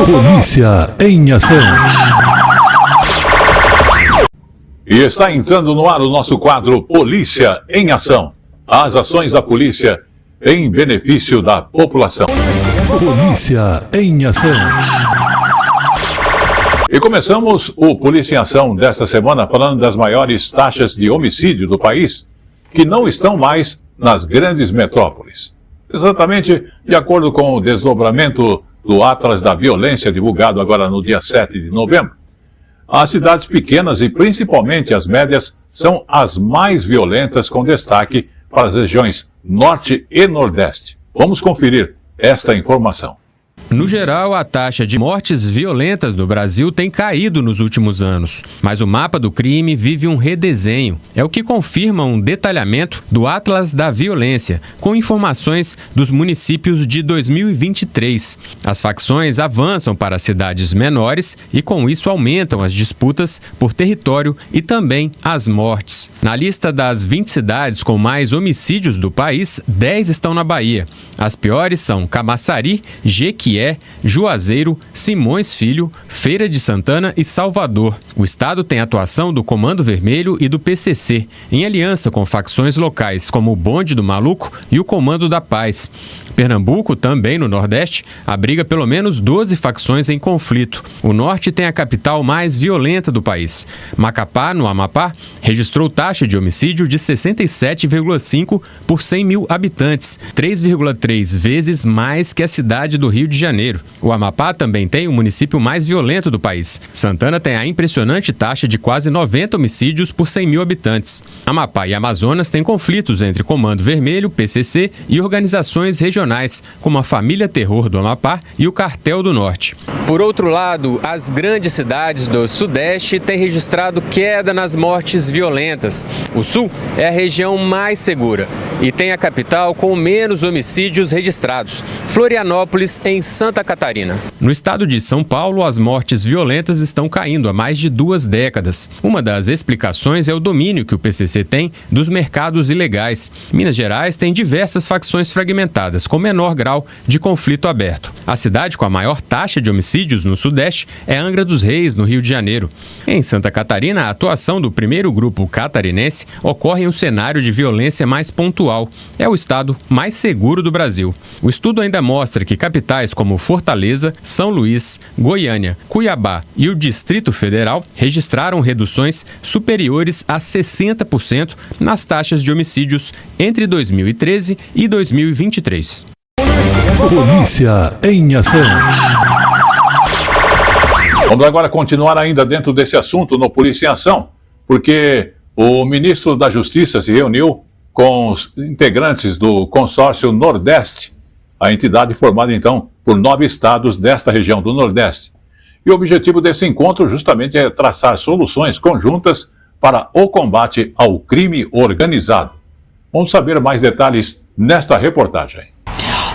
Polícia em ação. E está entrando no ar o nosso quadro Polícia em Ação. As ações da polícia em benefício da população. Polícia em ação. E começamos o Polícia em Ação desta semana falando das maiores taxas de homicídio do país, que não estão mais nas grandes metrópoles. Exatamente de acordo com o desdobramento do Atlas da Violência, divulgado agora no dia 7 de novembro. As cidades pequenas e principalmente as médias são as mais violentas, com destaque para as regiões Norte e Nordeste. Vamos conferir esta informação. No geral, a taxa de mortes violentas no Brasil tem caído nos últimos anos, mas o mapa do crime vive um redesenho. É o que confirma um detalhamento do Atlas da Violência, com informações dos municípios de 2023. As facções avançam para cidades menores e, com isso, aumentam as disputas por território e também as mortes. Na lista das 20 cidades com mais homicídios do país, 10 estão na Bahia. As piores são Camaçari, Jequié, Juazeiro, Simões Filho, Feira de Santana e Salvador. O estado tem atuação do Comando Vermelho e do PCC, em aliança com facções locais como o Bonde do Maluco e o Comando da Paz. Pernambuco, também no Nordeste, abriga pelo menos 12 facções em conflito. O Norte tem a capital mais violenta do país. Macapá, no Amapá, registrou taxa de homicídio de 67,5 por 100 mil habitantes, 3,3 vezes mais que a cidade do Rio de Janeiro. O Amapá também tem o município mais violento do país. Santana tem a impressionante taxa de quase 90 homicídios por 100 mil habitantes. Amapá e Amazonas têm conflitos entre Comando Vermelho, PCC e organizações regionais, como a Família Terror do Amapá e o Cartel do Norte. Por outro lado, as grandes cidades do Sudeste têm registrado queda nas mortes violentas. O Sul é a região mais segura e tem a capital com menos homicídios registrados, Florianópolis, em Santa Catarina. No estado de São Paulo, as mortes violentas estão caindo há mais de 2 décadas. Uma das explicações é o domínio que o PCC tem dos mercados ilegais. Minas Gerais tem diversas facções fragmentadas, com menor grau de conflito aberto. A cidade com a maior taxa de homicídios no Sudeste é Angra dos Reis, no Rio de Janeiro. Em Santa Catarina, a atuação do primeiro grupo catarinense ocorre em um cenário de violência mais pontual. É o estado mais seguro do Brasil. O estudo ainda mostra que capitais como Fortaleza, São Luís, Goiânia, Cuiabá e o Distrito Federal registraram reduções superiores a 60% nas taxas de homicídios entre 2013 e 2023. Polícia em ação. Vamos agora continuar ainda dentro desse assunto no Polícia em Ação, porque o ministro da Justiça se reuniu com os integrantes do consórcio Nordeste, a entidade formada então por 9 estados desta região do Nordeste. E o objetivo desse encontro justamente é traçar soluções conjuntas para o combate ao crime organizado. Vamos saber mais detalhes nesta reportagem.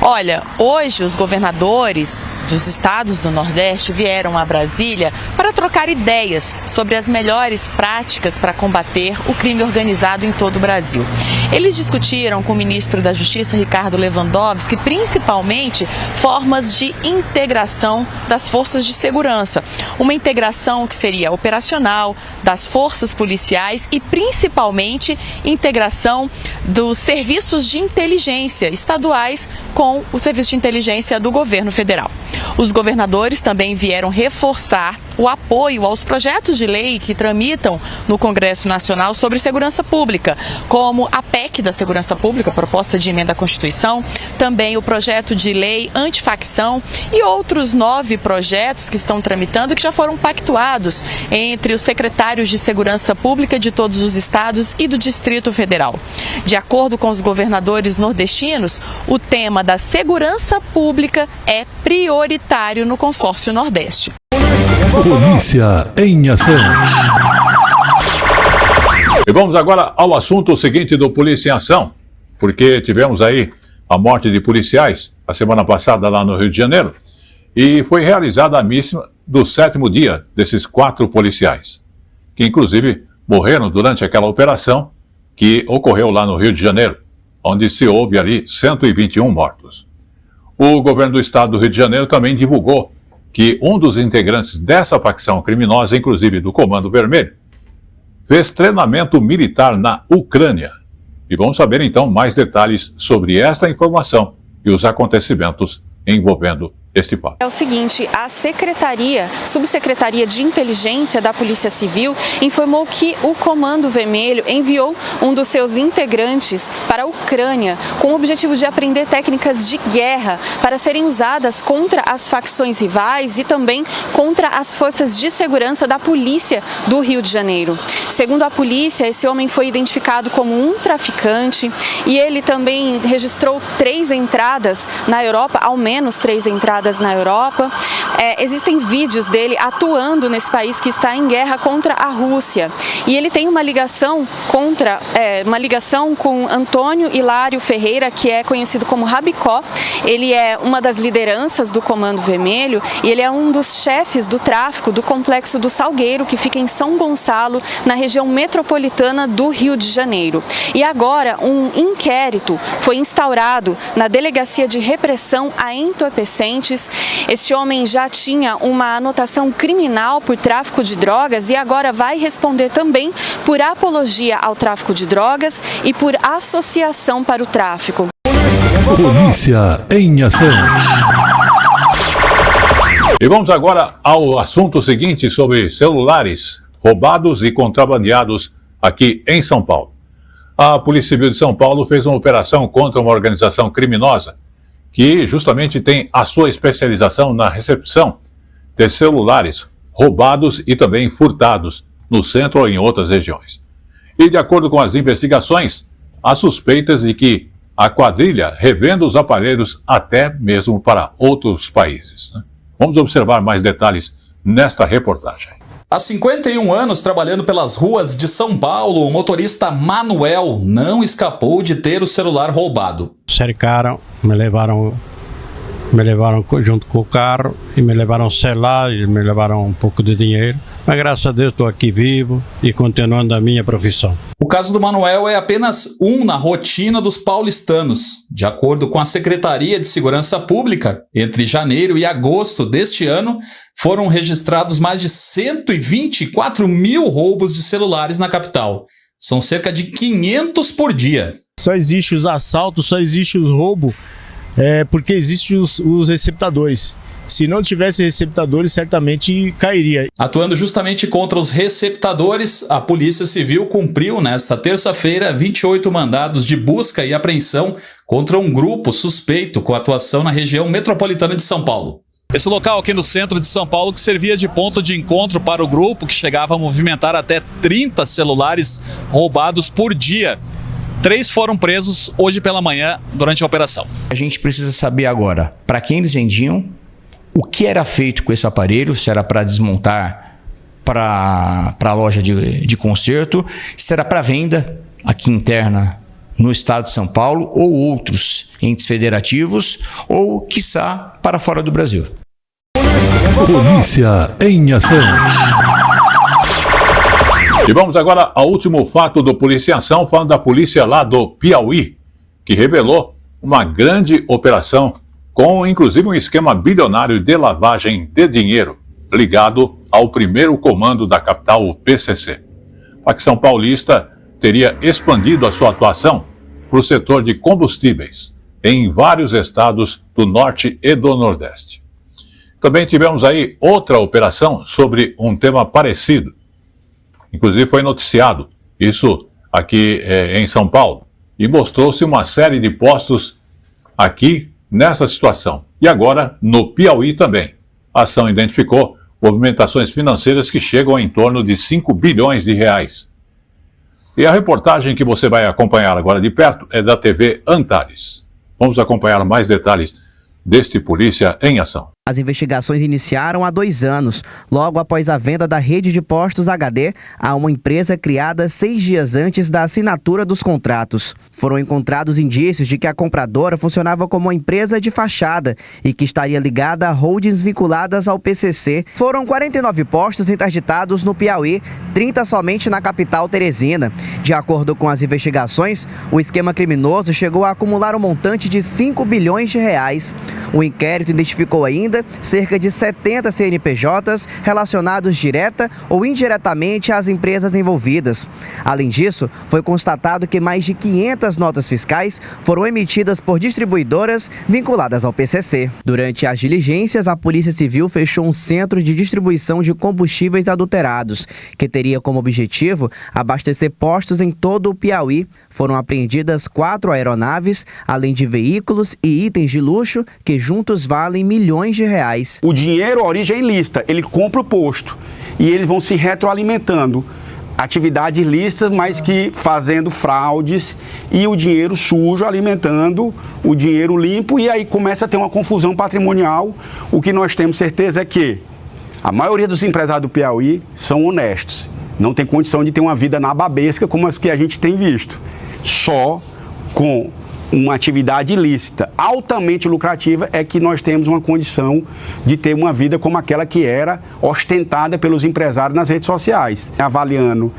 Olha, hoje os governadores dos estados do Nordeste vieram a Brasília para trocar ideias sobre as melhores práticas para combater o crime organizado em todo o Brasil. Eles discutiram com o ministro da Justiça, Ricardo Lewandowski, principalmente formas de integração das forças de segurança. Uma integração que seria operacional das forças policiais e principalmente integração dos serviços de inteligência estaduais com o serviço de inteligência do governo federal. Os governadores também vieram reforçar o apoio aos projetos de lei que tramitam no Congresso Nacional sobre segurança pública, como a PEC da Segurança Pública, proposta de emenda à Constituição, também o projeto de lei antifacção e outros 9 projetos que estão tramitando e que já foram pactuados entre os secretários de Segurança Pública de todos os estados e do Distrito Federal. De acordo com os governadores nordestinos, o tema da segurança pública é prioritário no consórcio Nordeste. Polícia em ação. E vamos agora ao assunto seguinte do Polícia em Ação, porque tivemos aí a morte de policiais a semana passada lá no Rio de Janeiro e foi realizada a missa do 7º dia desses 4 policiais, que inclusive morreram durante aquela operação que ocorreu lá no Rio de Janeiro, onde se houve ali 121 mortos. O governo do estado do Rio de Janeiro também divulgou que um dos integrantes dessa facção criminosa, inclusive do Comando Vermelho, fez treinamento militar na Ucrânia. E vamos saber então mais detalhes sobre esta informação e os acontecimentos envolvendo este fato. É o seguinte, a Subsecretaria de Inteligência da Polícia Civil informou que o Comando Vermelho enviou um dos seus integrantes para a Ucrânia com o objetivo de aprender técnicas de guerra para serem usadas contra as facções rivais e também contra as forças de segurança da polícia do Rio de Janeiro. Segundo a polícia, esse homem foi identificado como um traficante e ele também registrou 3 entradas na Europa, ao menos 3 entradas na Europa. Existem vídeos dele atuando nesse país que está em guerra contra a Rússia. E ele tem uma ligação com Antônio Hilário Ferreira, que é conhecido como Rabicó. Ele é uma das lideranças do Comando Vermelho e ele é um dos chefes do tráfico do Complexo do Salgueiro, que fica em São Gonçalo, na região metropolitana do Rio de Janeiro. E agora um inquérito foi instaurado na Delegacia de Repressão a Entorpecentes. Este homem já tinha uma anotação criminal por tráfico de drogas e agora vai responder também por apologia ao tráfico de drogas e por associação para o tráfico. Polícia em ação. E vamos agora ao assunto seguinte sobre celulares roubados e contrabandeados aqui em São Paulo. A Polícia Civil de São Paulo fez uma operação contra uma organização criminosa que justamente tem a sua especialização na recepção de celulares roubados e também furtados no centro ou em outras regiões. E de acordo com as investigações, há suspeitas de que a quadrilha revenda os aparelhos até mesmo para outros países. Vamos observar mais detalhes nesta reportagem. Há 51 anos trabalhando pelas ruas de São Paulo, o motorista Manuel não escapou de ter o celular roubado. Cercaram, me levaram junto com o carro e me levaram celular, me levaram um pouco de dinheiro. Mas graças a Deus estou aqui vivo e continuando a minha profissão. O caso do Manuel é apenas um na rotina dos paulistanos. De acordo com a Secretaria de Segurança Pública, entre janeiro e agosto deste ano, foram registrados mais de 124 mil roubos de celulares na capital. São cerca de 500 por dia. Só existe os assaltos, só existe os roubos, porque existem os receptadores. Se não tivesse receptadores, certamente cairia. Atuando justamente contra os receptadores, a Polícia Civil cumpriu nesta terça-feira 28 mandados de busca e apreensão contra um grupo suspeito com atuação na região metropolitana de São Paulo. Esse local aqui no centro de São Paulo que servia de ponto de encontro para o grupo, que chegava a movimentar até 30 celulares roubados por dia. 3 foram presos hoje pela manhã durante a operação. A gente precisa saber agora para quem eles vendiam, o que era feito com esse aparelho, se era para desmontar para a loja de conserto, se era para venda aqui interna no estado de São Paulo ou outros entes federativos ou, quiçá, para fora do Brasil. Polícia em ação. E vamos agora ao último fato do Polícia em Ação, falando da polícia lá do Piauí, que revelou uma grande operação com inclusive um esquema bilionário de lavagem de dinheiro ligado ao primeiro comando da capital, o PCC. A facção paulista teria expandido a sua atuação para o setor de combustíveis em vários estados do Norte e do Nordeste. Também tivemos aí outra operação sobre um tema parecido. Inclusive foi noticiado isso aqui em São Paulo e mostrou-se uma série de postos aqui nessa situação. E agora, no Piauí também. A ação identificou movimentações financeiras que chegam a em torno de 5 bilhões de reais. E a reportagem que você vai acompanhar agora de perto é da TV Antares. Vamos acompanhar mais detalhes deste Polícia em Ação. As investigações iniciaram há 2 anos, logo após a venda da rede de postos HD a uma empresa criada 6 dias antes da assinatura dos contratos. Foram encontrados indícios de que a compradora funcionava como uma empresa de fachada e que estaria ligada a holdings vinculadas ao PCC. Foram 49 postos interditados no Piauí, 30 somente na capital Teresina. De acordo com as investigações, o esquema criminoso chegou a acumular um montante de 5 bilhões de reais. O inquérito identificou ainda ainda cerca de 70 CNPJs relacionados direta ou indiretamente às empresas envolvidas. Além disso, foi constatado que mais de 500 notas fiscais foram emitidas por distribuidoras vinculadas ao PCC. Durante as diligências, a Polícia Civil fechou um centro de distribuição de combustíveis adulterados, que teria como objetivo abastecer postos em todo o Piauí. Foram apreendidas 4 aeronaves, além de veículos e itens de luxo que juntos valem milhões de reais. O dinheiro, a origem é ilícita, ele compra o posto e eles vão se retroalimentando. Atividades ilícitas, mas que fazendo fraudes e o dinheiro sujo alimentando o dinheiro limpo, e aí começa a ter uma confusão patrimonial. O que nós temos certeza é que a maioria dos empresários do Piauí são honestos, não tem condição de ter uma vida nababesca como as que a gente tem visto. Só com uma atividade ilícita altamente lucrativa é que nós temos uma condição de ter uma vida como aquela que era ostentada pelos empresários nas redes sociais. Avaliando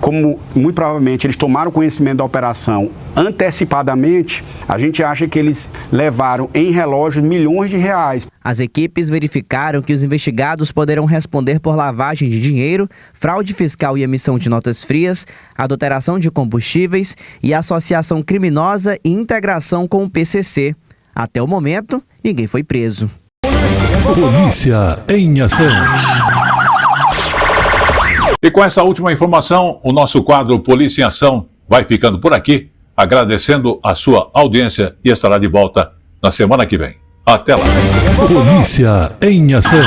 como muito provavelmente eles tomaram conhecimento da operação antecipadamente, a gente acha que eles levaram em relógio milhões de reais. As equipes verificaram que os investigados poderão responder por lavagem de dinheiro, fraude fiscal e emissão de notas frias, adulteração de combustíveis e associação criminosa e integração com o PCC. Até o momento, ninguém foi preso. Polícia em ação. E com essa última informação, o nosso quadro Polícia em Ação vai ficando por aqui, agradecendo a sua audiência e estará de volta na semana que vem. Até lá. Polícia em ação.